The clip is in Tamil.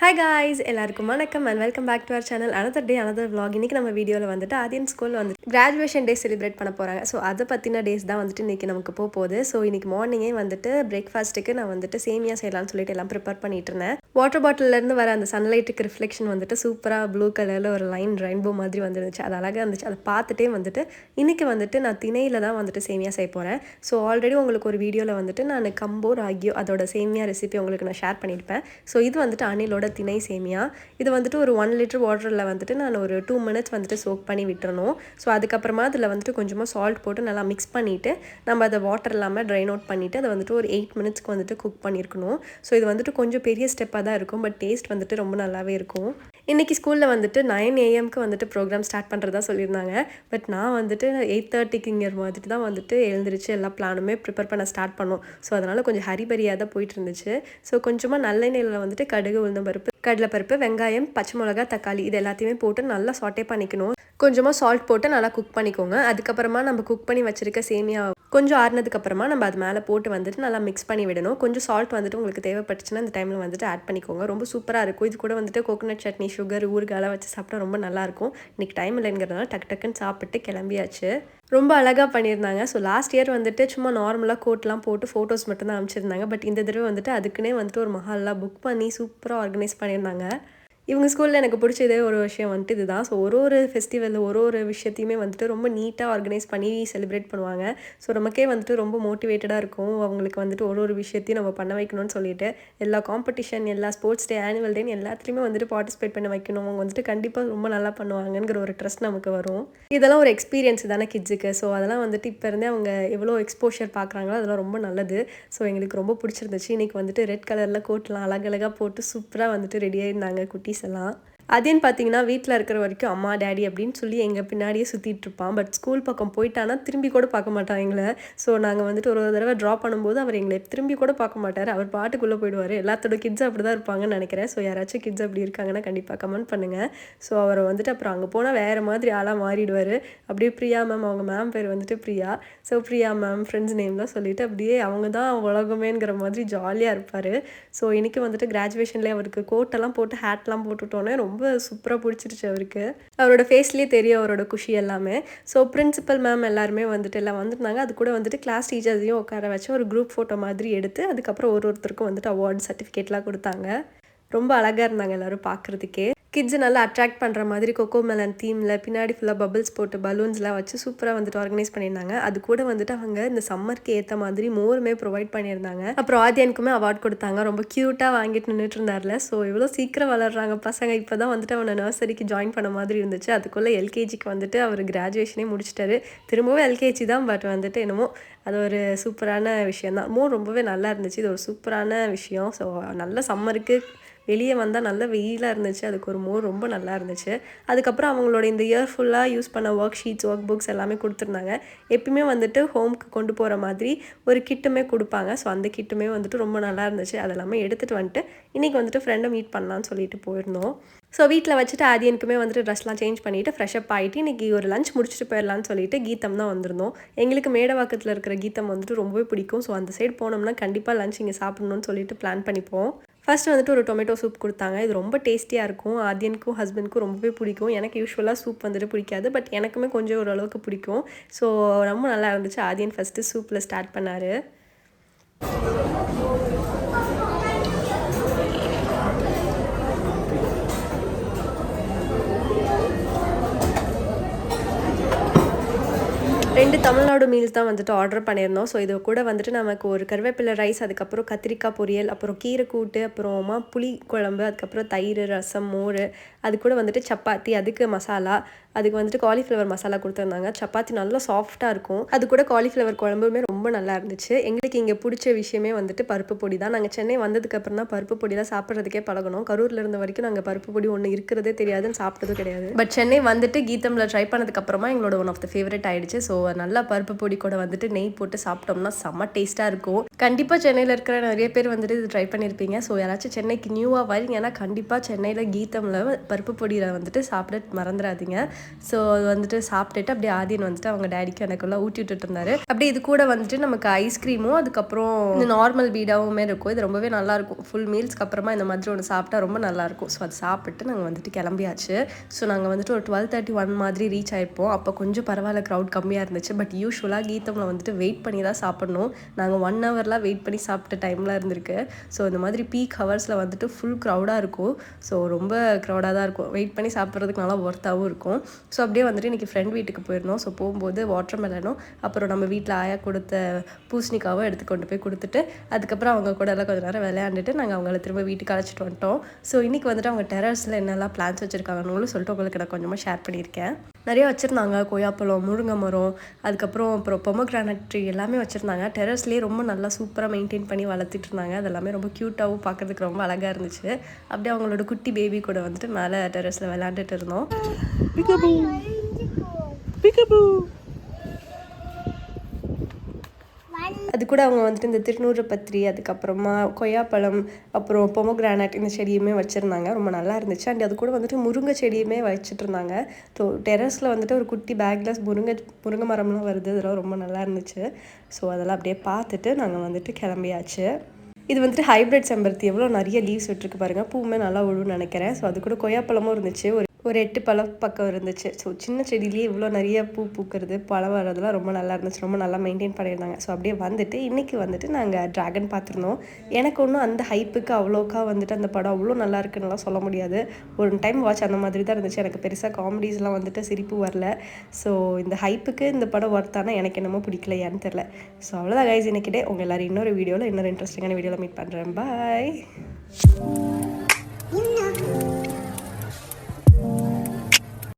Hi guys, எல்லாருக்கும் வணக்கம் and welcome back to our channel. Another day, another vlog. இன்னைக்கு நம்ம வீடியோல வந்துட்டு ஆதியன் ஸ்கூல்ல வந்து கிராஜுவேஷன் டே செலிப்ரேட் பண்ண போறாங்க. ஸோ அதை பத்தின டேஸ் தான் வந்துட்டு இன்னைக்கு நமக்கு போகுது. ஸோ இன்னைக்கு மார்னிங்கே வந்துட்டு பிரேக்ஃபாஸ்ட்டுக்கு நான் வந்துட்டு சேமியா செய்யலாம்னு சொல்லிட்டு எல்லாம் ப்ரிப்பேர் பண்ணிட்டு இருந்தேன். வாட்டர் பாட்டில்ல இருந்து வர அந்த சன்லைட்டுக்கு ரிஃப்ளெக்ஷன் வந்துட்டு சூப்பரா ப்ளூ கலர்ல ஒரு லைன் ரெயின்போ மாதிரி வந்துருந்துச்சு. அது அழகா இருந்துச்சு. அதை பார்த்துட்டே வந்துட்டு இன்னைக்கு வந்துட்டு நான் திணையில தான் வந்துட்டு சேமியா செய்ய போறேன். ஸோ ஆல்ரெடி உங்களுக்கு ஒரு வீடியோல வந்துட்டு நான் கம்போ ராகியோ அதோட சேமியா ரெசிபி உங்களுக்கு நான் ஷேர் பண்ணியிருப்பேன். ஸோ இது வந்துட்டு அணிலோட திணை சேமியா. இது வந்துட்டு ஒரு 1 லிட்டர் வாட்டரில் வந்துட்டு நான் ஒரு 2 மினிட்ஸ் வந்துட்டு சோக் பண்ணி விட்டுறணும். ஸோ அதுக்கப்புறமா அதில் வந்துட்டு கொஞ்சமாக சால்ட் போட்டு நல்லா மிக்ஸ் பண்ணிவிட்டு நம்ம அதை வாட்டர் இல்லாமல் ட்ரைன் அவுட் பண்ணிவிட்டு அதை வந்துட்டு ஒரு 8 மினிட்ஸ்க்கு வந்துட்டு குக் பண்ணியிருக்கணும். ஸோ இது வந்துட்டு கொஞ்சம் பெரிய ஸ்டெப்பாக தான் இருக்கும், பட் டேஸ்ட் வந்துட்டு ரொம்ப நல்லாவே இருக்கும். இன்றைக்கி ஸ்கூலில் வந்துட்டு 9 AM வந்துட்டு ப்ரோக்ராம் ஸ்டார்ட் பண்ணுறதா சொல்லியிருந்தாங்க. பட் நான் வந்துட்டு 8:30ங்கிற மாதிரி தான் வந்துட்டு எழுந்திரிச்சு எல்லா பிளானுமே ப்ரிப்பேர் பண்ண ஸ்டார்ட் பண்ணோம். ஸோ அதனால் கொஞ்சம் ஹரிபரியாக தான் போயிட்டு இருந்துச்சு. ஸோ கொஞ்சமாக நல்லெண்ணெயில் வந்துட்டு கடுகு, உளுந்தம் பருப்பு, கடலைப்பருப்பு, வெங்காயம், பச்சை மிளகா, தக்காளி இது எல்லாத்தையுமே போட்டு நல்லா சாட்டே பண்ணிக்கணும். கொஞ்சமாக சால்ட் போட்டு நல்லா குக் பண்ணிக்கோங்க. அதுக்கப்புறமா நம்ம குக் பண்ணி வச்சுருக்க சேமியா கொஞ்சம் ஆறுனதுக்கப்புறமா நம்ம அது மேலே போட்டு வந்துட்டு நல்லா மிக்ஸ் பண்ணி விடணும். கொஞ்சம் சால்ட் வந்துட்டு உங்களுக்கு தேவைப்பட்டுச்சுன்னா இந்த டைமில் வந்துட்டு ஆட் பண்ணிக்கோங்க. ரொம்ப சூப்பராக இருக்கும். இது கூட வந்துட்டு கோகோனட் சட்னி, சுகர், ஊறுகாலாம் வச்சு சாப்பிட்டா ரொம்ப நல்லாயிருக்கும். இன்றைக்கி டைம் இல்லைங்கிறதுனால டக்குன்னு சாப்பிட்டு கிளம்பியாச்சு. ரொம்ப அழகாக பண்ணியிருந்தாங்க. ஸோ லாஸ்ட் இயர் வந்துட்டு சும்மா நார்மலாக கோட்லாம் போட்டு ஃபோட்டோஸ் மட்டும் தான் அனுப்பிச்சிருந்தாங்க. பட் இந்த தடவை வந்துட்டு அதுக்குன்னே வந்துட்டு ஒரு மஹால்லாம் புக் பண்ணி சூப்பராக ஆர்கனைஸ் பண்ணியிருந்தாங்க. இவங்க ஸ்கூலில் எனக்கு பிடிச்சதே ஒரு விஷயம் வந்துட்டு இதுதான். ஸோ ஒரு ஃபெஸ்டிவல் ஒரு விஷயத்தையுமே வந்துட்டு ரொம்ப நீட்டாக ஆர்கனைஸ் பண்ணி செலிப்ரேட் பண்ணுவாங்க. ஸோ நமக்கே வந்துட்டு ரொம்ப மோட்டிவேட்டடாக இருக்கும். அவங்களுக்கு வந்துட்டு ஒரு விஷயத்தையும் நம்ம பண்ண வைக்கணும்னு சொல்லிட்டு எல்லா காம்படிஷன், எல்லா ஸ்போர்ட்ஸ் டே, ஆனுவல் டேன்னு எல்லாத்துலேயுமே வந்துட்டு பார்ட்டிசிபேட் பண்ண வைக்கணும். அவங்க வந்துட்டு கண்டிப்பாக ரொம்ப நல்லா பண்ணுவாங்கங்கிற ஒரு ட்ரஸ்ட் நமக்கு வரும். இதெல்லாம் ஒரு எக்ஸ்பீரியன்ஸ் தானே கிட்ஸுக்கு. ஸோ அதெல்லாம் வந்துட்டு இப்போ இருந்தே அவங்க எவ்வளோ எக்ஸ்போஷர் பார்க்குறாங்களோ அதெல்லாம் ரொம்ப நல்லது. ஸோ எங்களுக்கு ரொம்ப பிடிச்சிருந்துச்சு. இன்றைக்கி வந்துட்டு ரெட் கலரில் கோட்லாம் அழகழகாக போட்டு சூப்பராக வந்துட்டு ரெடியாக இருந்தாங்க குட்டீஸ் எல்லாம். அதேன்னு பார்த்தீங்கன்னா வீட்டில் இருக்கிற வரைக்கும் அம்மா, டேடி அப்படின்னு சொல்லி எங்கள் பின்னாடியே சுற்றிட்டு இருப்பான். பட் ஸ்கூல் பக்கம் போயிட்டானா திரும்பி கூட பார்க்க மாட்டான் எங்களை. ஸோ நாங்கள் வந்துட்டு ஒரு தடவை ட்ராப் பண்ணும்போது அவர் எங்களை திரும்பி கூட பார்க்க மாட்டார். அவர் பாட்டுக்குள்ளே போயிடுவார். எல்லாத்தோட கிட்ஸ் அப்படி தான் இருப்பாங்கன்னு நினைக்கிறேன். ஸோ யாராச்சும் கிட்ஸ் அப்படி இருக்காங்கன்னா கண்டிப்பாக கமெண்ட் பண்ணுங்கள். ஸோ அவரை வந்துட்டு அப்புறம் அங்கே போனால் வேறு மாதிரி ஆளாக மாறிடுவார். அப்படியே பிரியா மேம், அவங்க மேம் பேர் வந்துட்டு Priya. So Priya ma'am friends நேம்லாம் சொல்லிவிட்டு அப்படியே அவங்க தான் உலகமேங்கிற மாதிரி ஜாலியாக இருப்பார். ஸோ இன்றைக்கி வந்துட்டு கிராஜுவேஷன்லேயே அவருக்கு கோட்டெல்லாம் போட்டு ஹேட்லாம் போட்டுவிட்டோன்னே ரொம்ப சூப்பராக பிடிச்சிருச்சு அவருக்கு. அவரோட ஃபேஸ்லேயே தெரியும் அவரோட குஷி எல்லாமே. ஸோ பிரின்சிபல் மேம் எல்லாருமே வந்துட்டு எல்லாம் வந்துருந்தாங்க. அது கூட வந்துட்டு கிளாஸ் டீச்சர்ஸையும் உட்கார வச்சு ஒரு குரூப் ஃபோட்டோ மாதிரி எடுத்து அதுக்கப்புறம் ஒருத்தருக்கும் வந்துட்டு அவார்டு சர்டிஃபிகேட்லாம் கொடுத்தாங்க. ரொம்ப அழகாக இருந்தாங்க எல்லோரும் பார்க்குறதுக்கே. கிட்ஸு நல்லா அட்ராக்ட் பண்ணுற மாதிரி கொக்கோ மெலன் தீமில் பின்னாடி ஃபுல்லாக பபிள்ஸ் போட்டு பலூன்ஸ்லாம் வச்சு சூப்பராக வந்துட்டு ஆர்கனைஸ் பண்ணியிருந்தாங்க. அது கூட வந்துட்டு அவங்க இந்த சம்மருக்கு ஏற்ற மாதிரி மோருமே ப்ரொவைட் பண்ணியிருந்தாங்க. அப்புறம் ஆதியனுக்குமே அவார்ட் கொடுத்தாங்க. ரொம்ப க்யூட்டாக வாங்கிட்டு நின்றுட்டு இருந்தார்ல. ஸோ இவ்வளோ சீக்கிரம் வளர்றாங்க பசங்க. இப்போ தான் வந்துட்டு அவனை நர்சரிக்கு ஜாயின் பண்ண மாதிரி இருந்துச்சு. அதுக்குள்ளே எல்கேஜிக்கு வந்துட்டு அவர் கிராஜுவேஷனே முடிச்சிட்டாரு. திரும்பவும் எல்கேஜி தான், பட் வந்துட்டு என்னமோ அது ஒரு சூப்பரான விஷயம் தான். ரொம்பவே நல்லா இருந்துச்சு. இது ஒரு சூப்பரான விஷயம். ஸோ நல்ல சம்மருக்கு வெளியே வந்தால் நல்ல வெயிலாக இருந்துச்சு. அதுக்கு ஒரு ரொம்ப நல்லா இருந்துச்சு. அதுக்கப்புறம் அவங்களோட இந்த இயர் ஃபுல்லாக யூஸ் பண்ண ஒர்க் ஷீட்ஸ், ஒர்க் புக்ஸ் எல்லாமே கொடுத்துருந்தாங்க. எப்பயுமே வந்துட்டு ஹோம்க்கு கொண்டு போகிற மாதிரி ஒரு கிட்டுமே கொடுப்பாங்க. ஸோ அந்த கிட்டுமே வந்துட்டு ரொம்ப நல்லா இருந்துச்சு. அதெல்லாமே எடுத்துகிட்டு வந்துட்டு இன்றைக்கி வந்துட்டு ஃப்ரெண்டை மீட் பண்ணலான்னு சொல்லிட்டு போயிருந்தோம். ஸோ வீட்டில் வச்சுட்டு ஆதியனுக்குமே வந்துட்டு ட்ரெஸ்லாம் சேஞ்ச் பண்ணிவிட்டு ஃப்ரெஷ்அப் ஆகிட்டு இன்றைக்கி ஒரு லஞ்ச் முடிச்சுட்டு போயிடலான்னு சொல்லிட்டு கீதம் தான் வந்திருந்தோம். எங்களுக்கு மேடவாக்கத்தில் இருக்கிற கீதம் வந்துட்டு ரொம்பவே பிடிக்கும். ஸோ அந்த சைடு போனோம்னா கண்டிப்பாக லஞ்ச் இங்கே சாப்பிட்ணுன்னு சொல்லிட்டு பிளான் பண்ணிப்போம். ஃபர்ஸ்ட் வந்துட்டு ஒரு டொமேட்டோ சூப் கொடுத்தாங்க. இது ரொம்ப டேஸ்டியாக இருக்கும். ஆதியனுக்கும் ஹஸ்பண்டுக்கும் ரொம்பவே பிடிக்கும். எனக்கு யூஸ்வலாக சூப் வந்துட்டு பிடிக்காது, பட் எனக்குமே கொஞ்சம் ஓரளவுக்கு பிடிக்கும். ஸோ ரொம்ப நல்லா இருந்துச்சு. ஆதியன் ஃபஸ்ட்டு சூப்பில் ஸ்டார்ட் பண்ணார். 2 தமிழ்நாடு மீல்ஸ் தான் வந்துட்டு ஆர்டர் பண்ணியிருந்தோம். ஸோ இது கூட வந்துட்டு நமக்கு ஒரு கருவேப்பிலை ரைஸ், அதுக்கப்புறம் கத்திரிக்காய் பொரியல், அப்புறம் கீரை கூட்டு, அப்புறமா புளி குழம்பு, அதுக்கப்புறம் தயிர், ரசம், மோர், அது கூட வந்துட்டு சப்பாத்தி, அதுக்கு மசாலா, அதுக்கு வந்துட்டு காலிஃப்ளவர் மசாலா கொடுத்துருந்தாங்க. சப்பாத்தி நல்லா சாஃப்டாக இருக்கும். அது கூட காலிஃப்ளவர் குழம்புமே ரொம்ப நல்லா இருந்துச்சு. எங்களுக்கு இங்கே பிடிச்ச விஷயமே வந்துட்டு பருப்பு பொடி தான். நாங்கள் சென்னை வந்ததுக்கப்புறம் தான் பருப்பு பொடிலாம் சாப்பிட்றதுக்கே பழகணும். கரூரில் இருந்த வரைக்கும் நாங்கள் பருப்பு பொடி ஒன்று இருக்கிறதே தெரியாதுன்னு சாப்பிட்டதும் கிடையாது. பட் சென்னை வந்துட்டு கீதமில் ட்ரை பண்ணதுக்கப்புறமா எங்களோட ஒன் ஆஃப் த ஃபேவரட் ஆகிடுச்சு. ஸோ நல்ல பருப்பு பொடி கூட வந்துட்டு நெய் போட்டு சாப்பிட்டோம்னா செம்ம டேஸ்ட்டாக இருக்கும். கண்டிப்பாக சென்னையில் இருக்கிற நிறைய பேர் வந்துட்டு இது ட்ரை பண்ணியிருப்பீங்க. ஸோ யாராச்சும் சென்னைக்கு நியூவாக வரீங்கன்னா கண்டிப்பாக சென்னையில் கீதமில் பருப்பு பொடியில் வந்துட்டு சாப்பிட மறந்துடாதீங்க. ஸோ அது வந்துட்டு சாப்பிட்டுட்டு அப்படியே ஆதியன் வந்துட்டு அவங்க டேடிக்கு எனக்குள்ள ஊட்டி விட்டுட்டு இருந்தாரு. அப்படியே இது கூட வந்துட்டு நமக்கு ஐஸ்கிரீமும் அதுக்கப்புறம் இந்த நார்மல் பீடாவுமே இருக்கும். இது ரொம்பவே நல்லாயிருக்கும். ஃபுல் மீல்ஸ்க்கு அப்புறமா இந்த மாதிரி ஒன்று சாப்பிட்டா ரொம்ப நல்லாயிருக்கும். ஸோ அது சாப்பிட்டு நாங்கள் வந்துட்டு கிளம்பியாச்சு. ஸோ நாங்கள் வந்துட்டு ஒரு 12:31 மாதிரி ரீச் ஆகிருப்போம். அப்போ கொஞ்சம் பரவாயில்ல, க்ரௌட் கம்மியாக இருந்துச்சு. பட் யூஸ்வலாக கீதமில் வந்துட்டு வெயிட் பண்ணி தான் சாப்பிட்ணும். நாங்கள் 1 ஹவர்லாம் வெயிட் பண்ணி சாப்பிட்ட டைம்லாம் இருந்திருக்கு. ஸோ இந்த மாதிரி பீக் ஹவர்ஸில் வந்துட்டு ஃபுல் க்ரௌடாக இருக்கும். ஸோ ரொம்ப க்ரௌடாக தான் இருக்கும். வெயிட் பண்ணி சாப்பிட்றதுக்கு நல்லா ஒர்த்தாகவும் இருக்கும். ஸோ அப்படியே வந்துட்டு இன்றைக்கி ஃப்ரெண்ட் வீட்டுக்கு போயிருந்தோம். ஸோ போகும்போது வாட்டர் மெலனும் அப்புறம் நம்ம வீட்டில் ஆயா கொடுத்த பூசணிக்காவும் எடுத்து கொண்டு போய் கொடுத்துட்டு அதுக்கப்புறம் அவங்க கூட எல்லாம் கொஞ்சம் நேரம் விளையாண்டுட்டு நாங்கள் அவங்கள திரும்ப வீட்டுக்கு அழைச்சிட்டு வந்துட்டோம். ஸோ இன்றைக்கி வந்துட்டு அவங்க டெரஸில் என்னெல்லாம் பிளான்ஸ் வச்சுருக்காங்கன்னு சொல்லிட்டு உங்களுக்கு நான் கொஞ்சமாக ஷேர் பண்ணியிருக்கேன். நிறைய வச்சுருந்தாங்க. கொய்யாப்பழம், முருங்கை மரம், அப்புறம் பொமோகிரானட் ட்ரீ எல்லாமே வச்சுருந்தாங்க. டெரஸ்லேயே ரொம்ப நல்லா சூப்பராக மெயின்டைன் பண்ணி வளர்த்துட்டு இருந்தாங்க. அது எல்லாமே ரொம்ப க்யூட்டாகவும் பார்க்குறதுக்கு ரொம்ப அழகாக இருந்துச்சு. அப்படியே அவங்களோட குட்டி பேபி கூட வந்துட்டு மேலே டெரஸில் விளையாண்டுட்டு இருந்தோம். அது கூட அவங்க வந்துட்டு இந்த திருநூறு பத்திரி, அதுக்கப்புறமா கொய்யாப்பழம், அப்புறம் பொமோகிரானட் இந்த செடியுமே வச்சுருந்தாங்க. ரொம்ப நல்லா இருந்துச்சு. அண்ட் அது கூட வந்துட்டு முருங்கை செடியுமே வச்சுட்டு இருந்தாங்க. ஸோ டெரஸில் வந்துட்டு ஒரு குட்டி பேக்கில் முருங்கை மரம்லாம் வருது. அதெல்லாம் ரொம்ப நல்லா இருந்துச்சு. ஸோ அதெல்லாம் அப்படியே பார்த்துட்டு நாங்கள் வந்துட்டு கிளம்பியாச்சு. இது வந்துட்டு ஹைப்ரிட் செம்பருத்தி. எவ்வளோ நிறைய லீவ்ஸ் விட்டுருக்கு பாருங்கள். பூவுமே நல்லா விழுன்னு நினைக்கிறேன். ஸோ அது கூட கொய்யாப்பழமும் இருந்துச்சு. ஒரு 8 பழம் பக்கம் இருந்துச்சு. ஸோ சின்ன செடியிலேயே இவ்வளோ நிறைய பூ பூக்கிறது, பழம் வர்றதுலாம் ரொம்ப நல்லா இருந்துச்சு. ரொம்ப நல்லா மெயின்டைன் பண்ணியிருந்தாங்க. ஸோ அப்படியே வந்துட்டு இன்றைக்கி வந்துட்டு நாங்கள் ட்ராகன் பார்த்துருந்தோம். எனக்கு ஒன்றும் அந்த ஹைப்புக்கு அவ்வளோக்கா வந்துட்டு அந்த படம் அவ்வளோ நல்லா இருக்குன்னுலாம் சொல்ல முடியாது. ஒரு டைம் வாட்ச் அந்த மாதிரி தான் இருந்துச்சு. எனக்கு பெருசாக காமெடிஸ்லாம் வந்துட்டு சிரிப்பு வரல. ஸோ இந்த ஹைப்புக்கு இந்த படம் ஒர்த்தானா எனக்கு என்னமோ பிடிக்கல, ஏன்னு தெரில. ஸோ அவ்வளோதான் கைஸ் இன்னைக்கு டே. உங்கள் எல்லோரும் இன்னொரு வீடியோவில் இன்னொரு இன்ட்ரெஸ்டிங்கான வீடியோவில் மீட் பண்ணுறேன். பாய்.